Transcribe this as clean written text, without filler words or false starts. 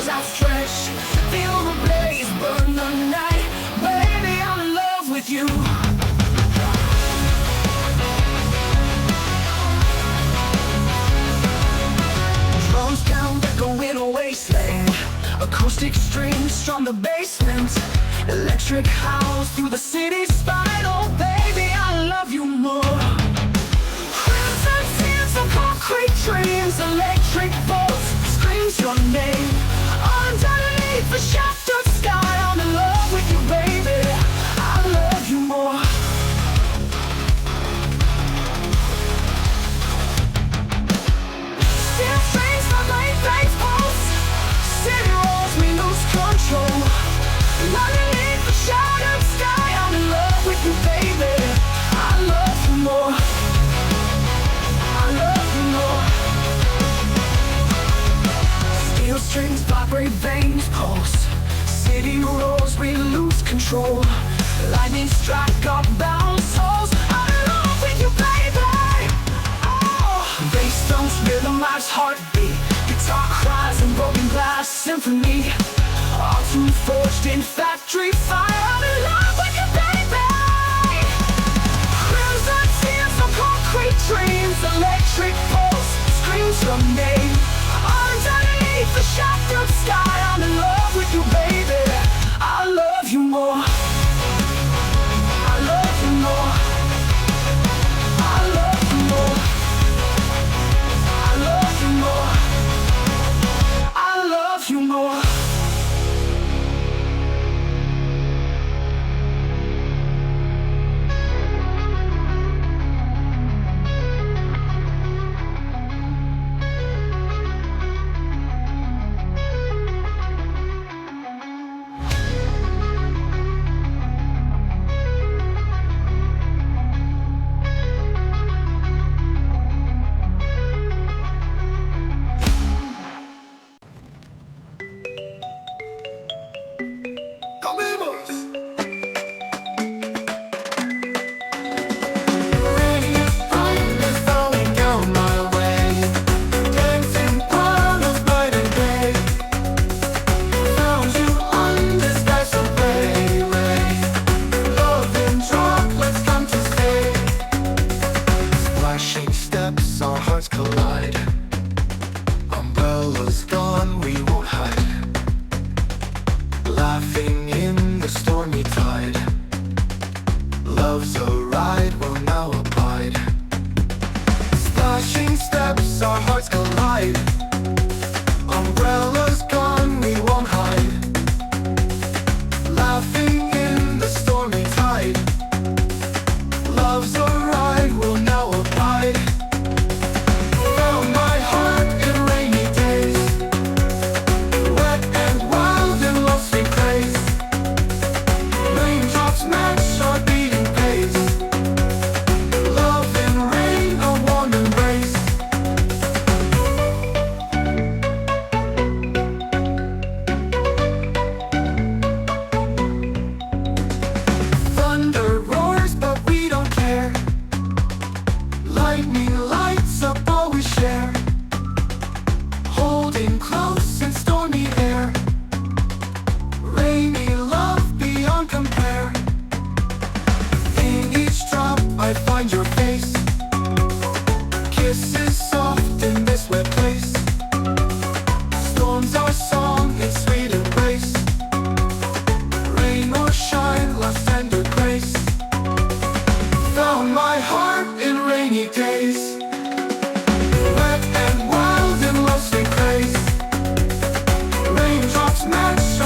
arms outstretched. Feel the blaze burn the night. Baby, I'm in love with you. Drums down, echoing a wasteland. Acoustic strings from the basement. Electric house through the city's spine. Oh baby, I love you more. Crimson tears of concrete dreams. Electric bolts screams your name. Underneath the shattered sky, I'm in love with you, baby. I love you more. Steel strings from late night pulse. City rolls, we lose control. Underneath the shattered sky, I'm in love with you, baby. I love you more. I love you more. Steel strings vibrate, veins pulse. City rolls, we lose control. Lightning strike our bound souls. I'm in love with you, baby. Oh, bass stones, rhythmized heartbeat. Guitar cries and broken glass symphony. All too forged in factory fire. I'm in love with you, baby. Crimson tears of concrete dreams. Electric pulse screams your name. Underneath the shattered sky, I'm in love with you, baby. I love you more. I love you more. I love you more. I love you more. I love you more. Match